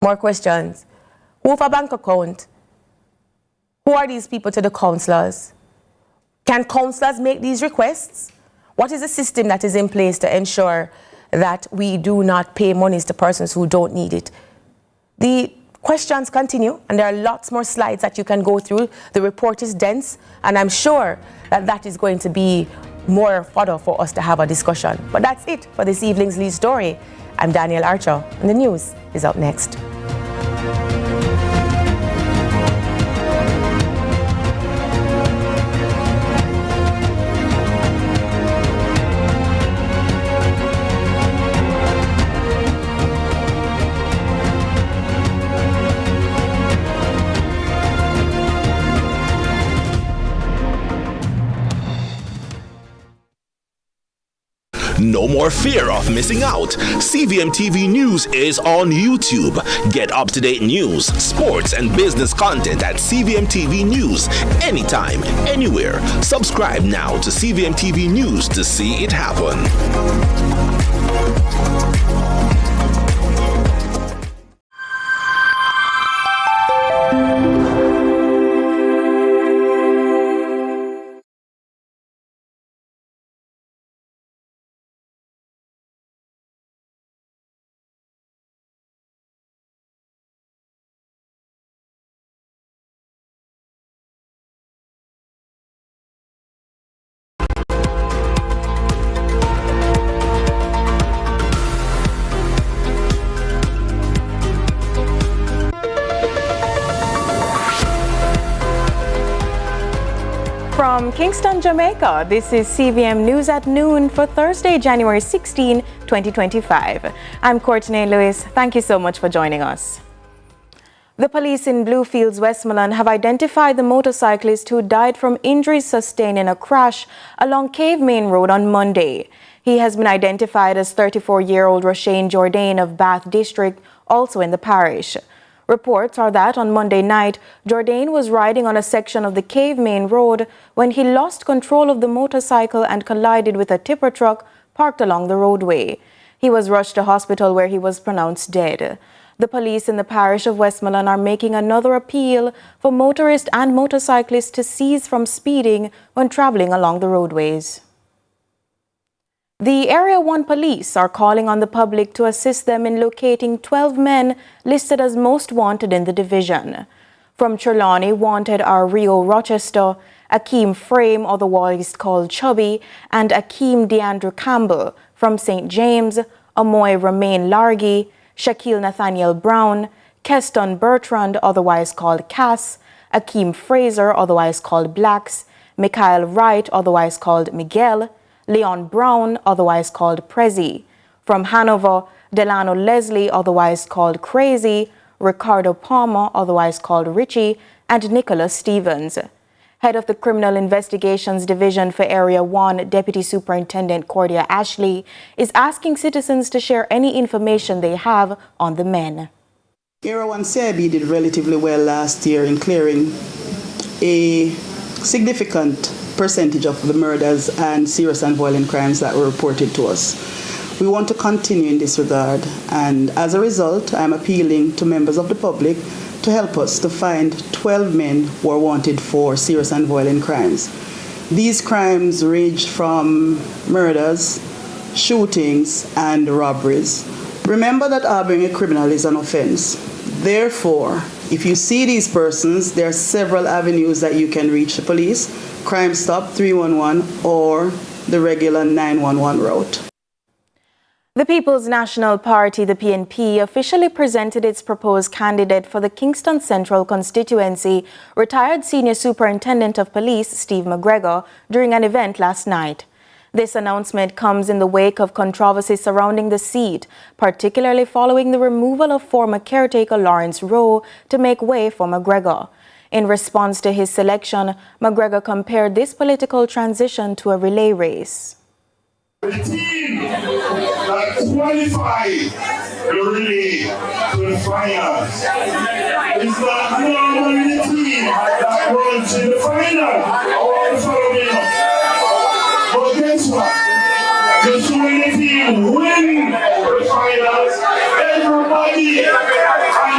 More questions. Who have a bank account? Who are these people to the councillors? Can councillors make these requests? What is the system that is in place to ensure that we do not pay monies to persons who don't need it? The questions continue, and there are lots more slides that you can go through. The report is dense, and I'm sure that that is going to be more fodder for us to have a discussion. But that's it for this evening's lead story. I'm Daniel Archer, and the news is up next. No more fear of missing out. CVM TV News is on YouTube. Get up-to-date news, sports, and business content at CVM TV News anytime, anywhere. Subscribe now to CVM TV News to see it happen. From Kingston, Jamaica, this is CVM News at Noon for Thursday, January 16, 2025. I'm Courtney Lewis. Thank you so much for joining us. The police in Bluefields, Westmoreland have identified the motorcyclist who died from injuries sustained in a crash along Cave Main Road on Monday. He has been identified as 34-year-old Roshane Jourdain of Bath District, also in the parish. Reports are that on Monday night, Jourdain was riding on a section of the Cave Main Road when he lost control of the motorcycle and collided with a tipper truck parked along the roadway. He was rushed to hospital where he was pronounced dead. The police in the parish of Westmoreland are making another appeal for motorists and motorcyclists to cease from speeding when traveling along the roadways. The Area 1 police are calling on the public to assist them in locating 12 men listed as most wanted in the division. From Trelawney, wanted are Rio Rochester, Akeem Frame, otherwise called Chubby, and Akeem DeAndrew Campbell. From St. James, Amoy Romain Largy, Shaquille Nathaniel Brown, Keston Bertrand, otherwise called Cass, Akeem Fraser, otherwise called Blacks, Mikhail Wright, otherwise called Miguel, Leon Brown, otherwise called Prezi. From Hanover, Delano Leslie, otherwise called Crazy, Ricardo Palmer, otherwise called Richie, and Nicholas Stevens. Head of the Criminal Investigations Division for Area 1, Deputy Superintendent Cordia Ashley, is asking citizens to share any information they have on the men. Area 1 CIB did relatively well last year in clearing a significant percentage of the murders and serious and violent crimes that were reported to us. We want to continue in this regard, and as a result, I'm appealing to members of the public to help us to find 12 men who are wanted for serious and violent crimes. These crimes range from murders, shootings, and robberies. Remember that harboring a criminal is an offense. Therefore, if you see these persons, there are several avenues that you can reach the police: Crime Stop 311 or the regular 911 route. The People's National Party, the PNP, officially presented its proposed candidate for the Kingston Central constituency, retired Senior Superintendent of Police Steve McGregor, during an event last night. This announcement comes in the wake of controversy surrounding the seat, particularly following the removal of former caretaker Lawrence Rowe to make way for McGregor. In response to his selection, McGregor compared this political transition to a relay race. The team that qualified the relay to the finals is not normally the team that runs in the final. All follow me up. But guess what? Just when the team win the finals, everybody and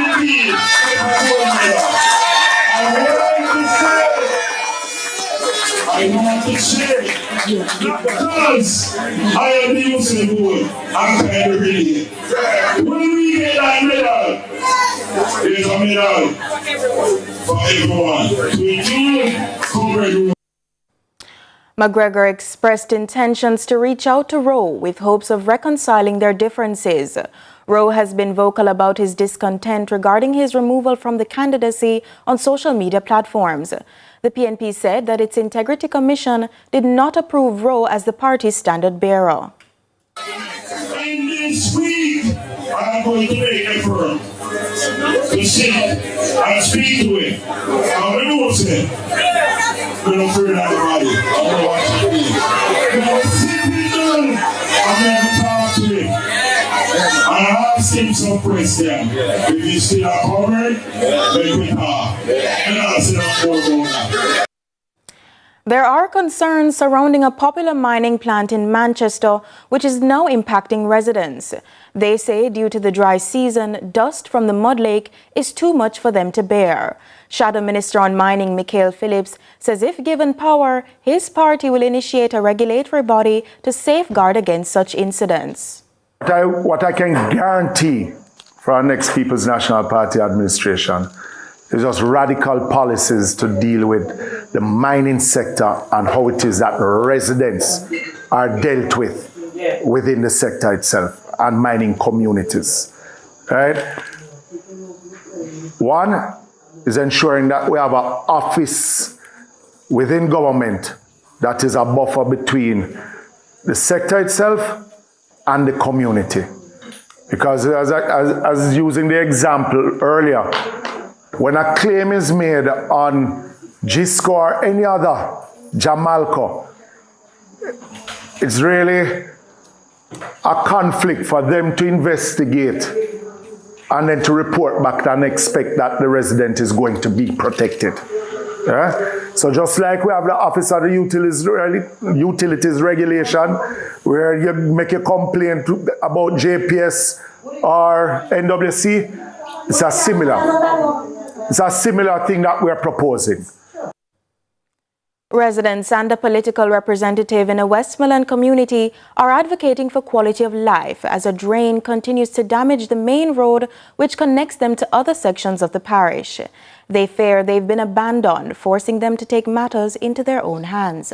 to change. Not because I am the Muslim boy, I'm kind of ready. When we get that medal, there's a medal for everyone. So you come. McGregor expressed intentions to reach out to Rowe with hopes of reconciling their differences. Rowe has been vocal about his discontent regarding his removal from the candidacy on social media platforms. The PNP said that its Integrity Commission did not approve Rowe as the party's standard bearer. In this week, I'm going to make a firm to sit and speak to him. I'm going to say, we don't fear nobody. I'm going to watch him. I'm going to sit him down. I'm going to talk to him. And ask him some questions. If he's still covered, then we talk. And I'll sit up for that. There are concerns surrounding a popular mining plant in Manchester, which is now impacting residents. They say due to the dry season, dust from the mud lake is too much for them to bear. Shadow Minister on Mining, Michael Phillips, says if given power, his party will initiate a regulatory body to safeguard against such incidents. What I can guarantee for our next People's National Party administration is just radical policies to deal with the mining sector and how it is that residents are dealt with within the sector itself and mining communities. Right? One is ensuring that we have an office within government that is a buffer between the sector itself and the community. Because as using the example earlier, when a claim is made on Gisco or any other Jamalco, it's really a conflict for them to investigate and then to report back and expect that the resident is going to be protected. Yeah? So just like we have the Office of the Utilities Regulation, where you make a complaint about JPS or NWC, it's a similar thing that we're proposing. Residents and a political representative in a Westmoreland community are advocating for quality of life as a drain continues to damage the main road which connects them to other sections of the parish. They fear they've been abandoned, forcing them to take matters into their own hands.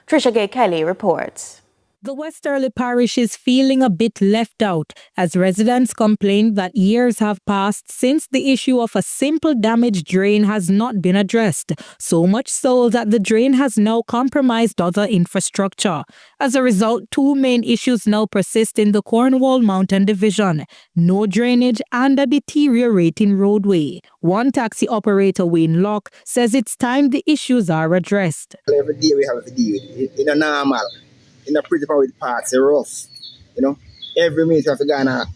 Trisha Gay Kelly reports. The Westerly Parish is feeling a bit left out as residents complain that years have passed since the issue of a simple damaged drain has not been addressed, so much so that the drain has now compromised other infrastructure. As a result, two main issues now persist in the Cornwall Mountain Division: no drainage and a deteriorating roadway. One taxi operator, Wayne Locke, says it's time the issues are addressed. Every day we have to deal with it. In a normal, in a pretty with parts, they're rough. You know, every minute you have to go on a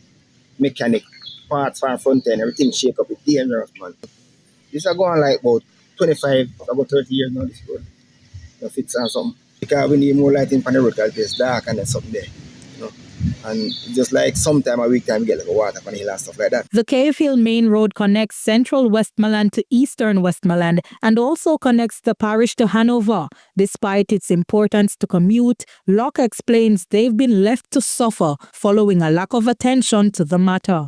mechanic, parts for front end, everything shake up. It's dangerous, man. This is going like about 25, about 30 years now, this road. No fits and something. Because we need more lighting on the road because it's dark and there's something there. You know? And just like sometime a week time we get like a water on the hill and stuff like that. The Cave Hill Main Road connects central Westmoreland to eastern Westmoreland and also connects the parish to Hanover. Despite its importance to commute, Locke explains they've been left to suffer following a lack of attention to the matter.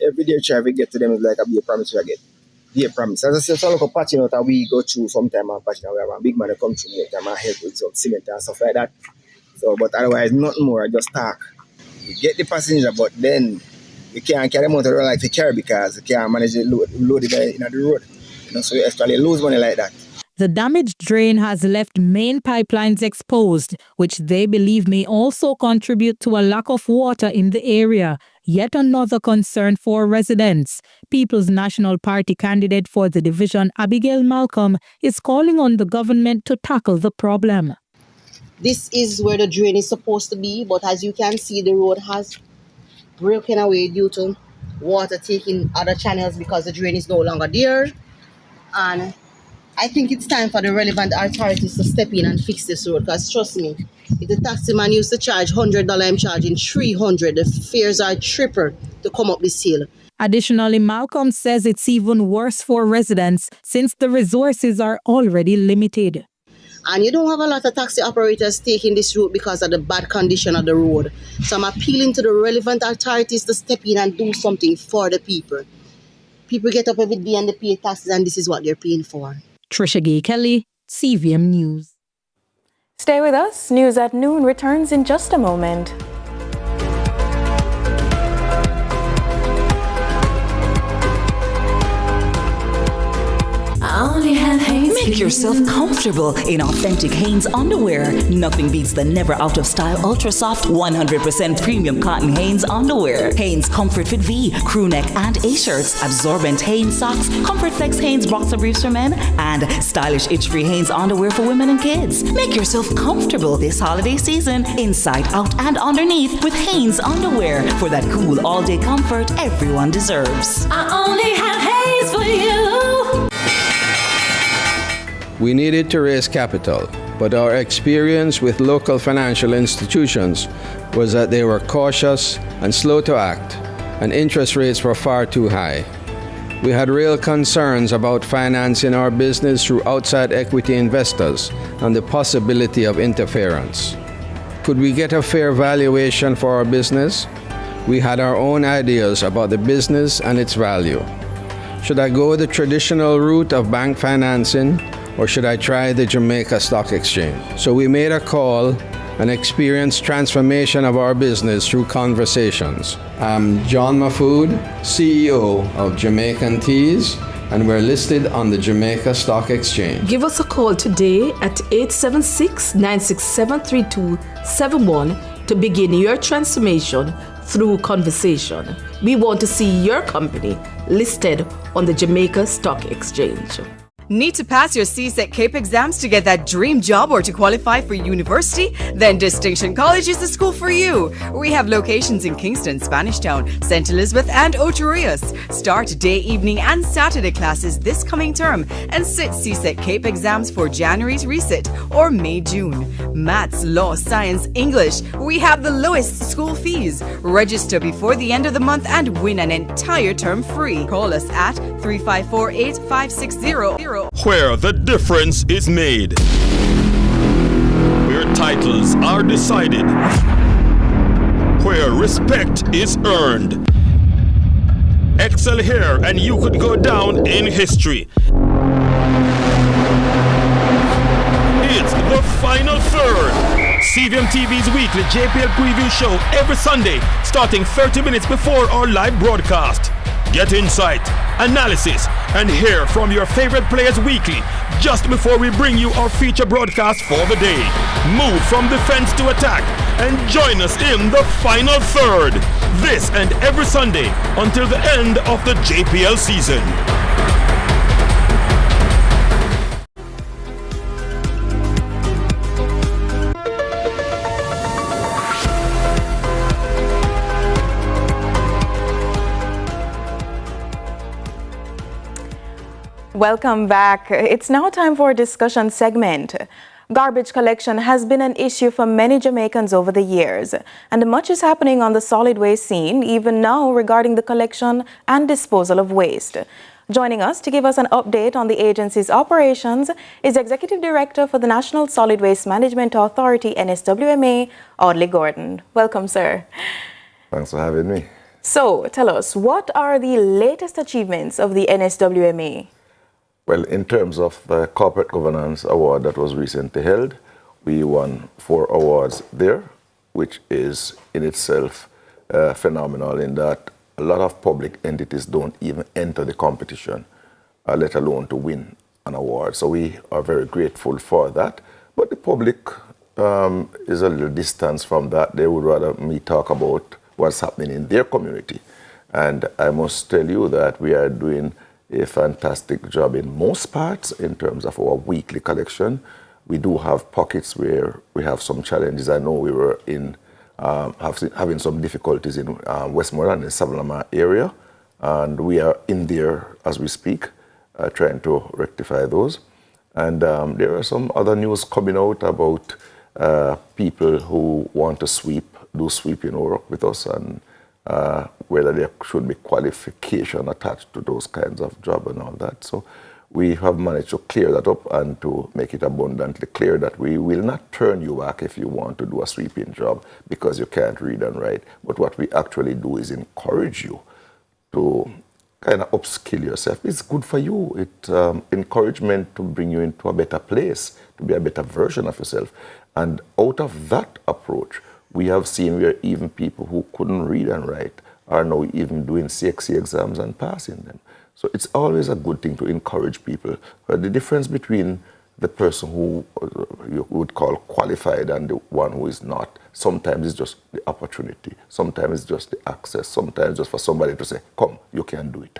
Every day we try to get to them is like a be a promise we get. Be a promise. As I said, so like a patching out and we go through sometime and patching out. We have a big man that come through more time and help with some cement and stuff like that. So, but otherwise, nothing more, I just talk. We get the passenger, but then we can't carry them out of the road like we carry because we can't manage the load in the road. You know, so you actually lose money like that. The damaged drain has left main pipelines exposed, which they believe may also contribute to a lack of water in the area. Yet another concern for residents. People's National Party candidate for the division, Abigail Malcolm, is calling on the government to tackle the problem. This is where the drain is supposed to be, but as you can see, the road has broken away due to water taking other channels because the drain is no longer there. And I think it's time for the relevant authorities to step in and fix this road, because trust me, if the taxi man used to charge $100, I'm charging $300. The fares are triple to come up this hill. Additionally, Malcolm says it's even worse for residents since the resources are already limited. And you don't have a lot of taxi operators taking this route because of the bad condition of the road. So I'm appealing to the relevant authorities to step in and do something for the people. People get up every day and they pay taxes, and this is what they're paying for. Trisha Gay Kelly, CVM News. Stay with us. News at Noon returns in just a moment. Make yourself comfortable in authentic Hanes underwear. Nothing beats the never out of style ultra soft 100% premium cotton Hanes underwear. Hanes Comfort Fit V, crew neck and A-shirts, absorbent Hanes socks, Comfort Flex Hanes boxer briefs for men, and stylish itch-free Hanes underwear for women and kids. Make yourself comfortable this holiday season, inside, out, and underneath with Hanes underwear for that cool all-day comfort everyone deserves. I only have Hanes for you. We needed to raise capital, but our experience with local financial institutions was that they were cautious and slow to act, and interest rates were far too high. We had real concerns about financing our business through outside equity investors and the possibility of interference. Could we get a fair valuation for our business? We had our own ideas about the business and its value. Should I go the traditional route of bank financing, or should I try the Jamaica Stock Exchange? So we made a call and experienced transformation of our business through conversations. I'm John Mafood, CEO of Jamaican Teas, and we're listed on the Jamaica Stock Exchange. Give us a call today at 876-967-3271 to begin your transformation through conversation. We want to see your company listed on the Jamaica Stock Exchange. Need to pass your CSEC CAPE exams to get that dream job or to qualify for university? Then Distinction College is the school for you. We have locations in Kingston, Spanish Town, St. Elizabeth, and Ocho Rios. Start day, evening, and Saturday classes this coming term and sit CSEC CAPE exams for January's resit or May-June. Maths, law, science, English. We have the lowest school fees. Register before the end of the month and win an entire term free. Call us at 354-8560. Where the difference is made. Where titles are decided. Where respect is earned. Excel here and you could go down in history. It's the final third. CVM TV's weekly JPL preview show every Sunday, starting 30 minutes before our live broadcast. Get insight, analysis, and hear from your favorite players weekly, just before we bring you our feature broadcast for the day. Move from defense to attack and join us in the final third. This and every Sunday until the end of the JPL season. Welcome back. It's now time for a discussion segment. Garbage collection has been an issue for many Jamaicans over the years, and much is happening on the solid waste scene, even now regarding the collection and disposal of waste. Joining us to give us an update on the agency's operations is Executive Director for the National Solid Waste Management Authority, NSWMA, Audley Gordon. Welcome, sir. Thanks for having me. So, tell us, what are the latest achievements of the NSWMA? Well, in terms of the Corporate Governance Award that was recently held, we won 4 awards there, which is in itself phenomenal in that a lot of public entities don't even enter the competition, let alone to win an award. So we are very grateful for that. But the public is a little distance from that. They would rather me talk about what's happening in their community. And I must tell you that we are doing a fantastic job in most parts in terms of our weekly collection. We do have pockets where we have some challenges. I know we were in having some difficulties in Westmoreland, in the Savannah area, and we are in there as we speak, trying to rectify those. And there are some other news coming out about people who want to do sweeping work with us, and whether there should be qualification attached to those kinds of job and all that. So we have managed to clear that up and to make it abundantly clear that we will not turn you back if you want to do a sweeping job because you can't read and write. But what we actually do is encourage you to kind of upskill yourself. It's good for you. It's encouragement to bring you into a better place, to be a better version of yourself. And out of that approach, we have seen where even people who couldn't read and write are now even doing CXC exams and passing them. So it's always a good thing to encourage people. But the difference between the person who you would call qualified and the one who is not, sometimes it's just the opportunity, sometimes it's just the access, sometimes just for somebody to say, come, you can do it.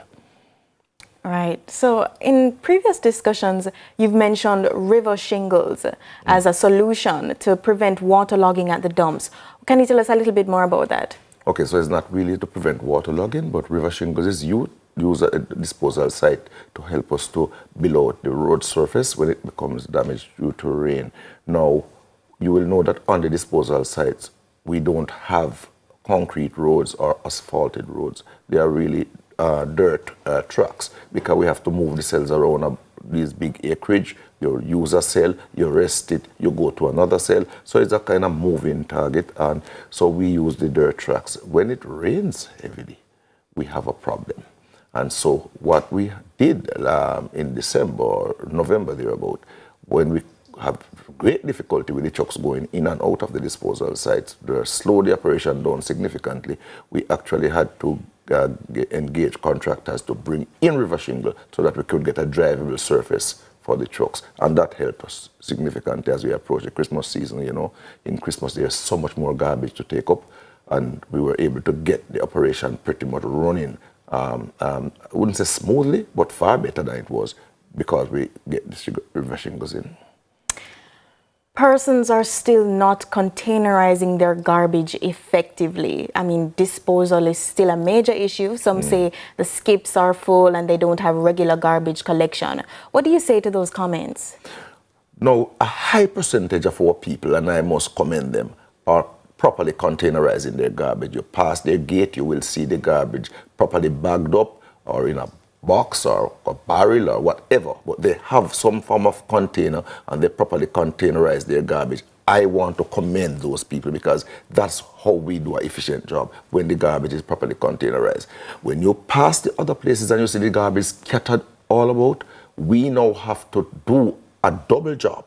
Right. So in previous discussions, you've mentioned river shingles as a solution to prevent waterlogging at the dumps. Can you tell us a little bit more about that? Okay, so it's not really to prevent waterlogging, but river shingles is use a disposal site to help us to below out the road surface when it becomes damaged due to rain. Now, you will know that on the disposal sites, we don't have concrete roads or asphalted roads. They are really dirt tracks because we have to move the cells around these big acreage. You use a cell, you rest it, you go to another cell. So it's a kind of moving target. And so we use the dirt tracks. When it rains heavily, we have a problem. And so what we did in December or November thereabout, when we have great difficulty with the trucks going in and out of the disposal sites, they slow the operation down significantly. We actually had to engage contractors to bring in river shingle so that we could get a drivable surface for the trucks. And that helped us significantly as we approach the Christmas season. You know, in Christmas there's so much more garbage to take up, and we were able to get the operation pretty much running. I wouldn't say smoothly, but far better than it was because we get the river shingles in. Persons are still not containerizing their garbage effectively. I mean, disposal is still a major issue. Some say the skips are full and they don't have regular garbage collection. What do you say to those comments? Now, a high percentage of our people, and I must commend them, are properly containerizing their garbage. You pass their gate, you will see the garbage properly bagged up or in a box or a barrel or whatever, but they have some form of container and they properly containerize their garbage. I want to commend those people because that's how we do an efficient job when the garbage is properly containerized. When you pass the other places and you see the garbage scattered all about, we now have to do a double job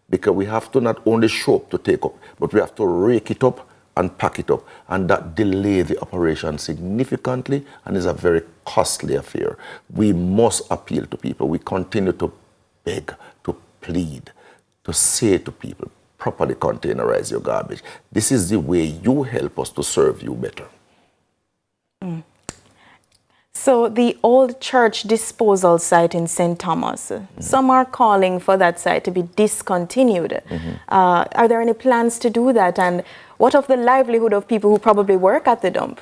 because we have to not only show up to take up, but we have to rake it up and pack it up, and that delays the operation significantly and is a very costly affair. We must appeal to people. We continue to beg, to plead, to say to people, properly containerize your garbage. This is the way you help us to serve you better. So the old church disposal site in St. Thomas, some are calling for that site to be discontinued. Are there any plans to do that? And what of the livelihood of people who probably work at the dump?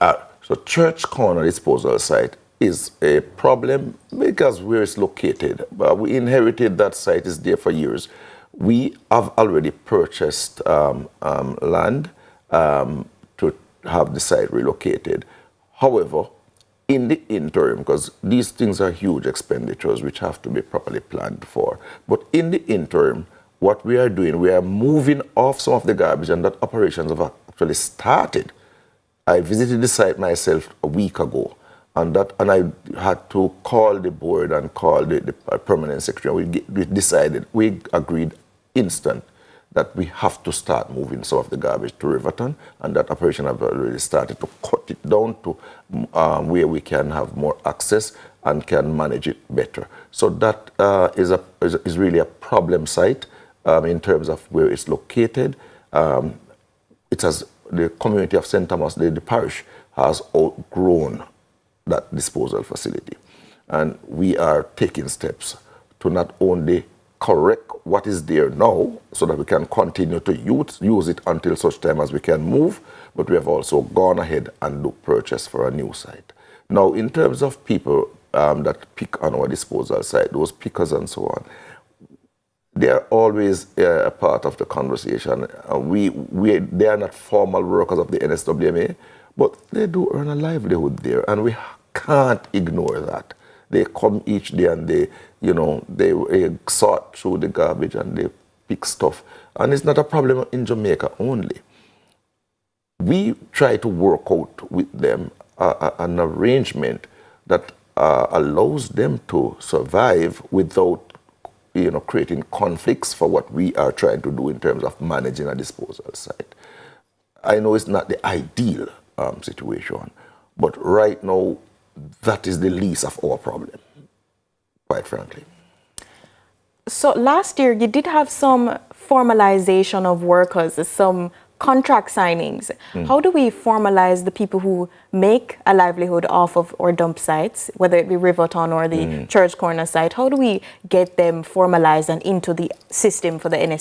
So Church Corner disposal site is a problem because where it's located. We inherited that site, is there for years. We have already purchased land to have the site relocated. However, in the interim, because these things are huge expenditures which have to be properly planned for, but in the interim, what we are doing, we are moving off some of the garbage, and that operations have actually started. I visited the site myself a week ago, and I had to call the board and call the permanent secretary. We agreed instant that we have to start moving some of the garbage to Riverton, and that operation have already started to cut it down to where we can have more access and can manage it better. So that is really a problem site in terms of where it's located. It has the community of St. Thomas, the parish, has outgrown that disposal facility, and we are taking steps to not only correct what is there now so that we can continue to use it until such time as we can move, but we have also gone ahead and do purchase for a new site. Now, in terms of people that pick on our disposal site, those pickers and so on, they are always a part of the conversation. They are not formal workers of the NSWMA, but they do earn a livelihood there, and we can't ignore that. They come each day and they sort through the garbage and they pick stuff. And it's not a problem in Jamaica only. We try to work out with them an arrangement that allows them to survive without creating conflicts for what we are trying to do in terms of managing a disposal site. I know it's not the ideal situation, but right now, that is the least of our problem, quite frankly. So last year, you did have some formalization of workers, some contract signings. How do we formalize the people who make a livelihood off of our dump sites, whether it be Riverton or the Church Corner site? How do we get them formalized and into the system for the NS?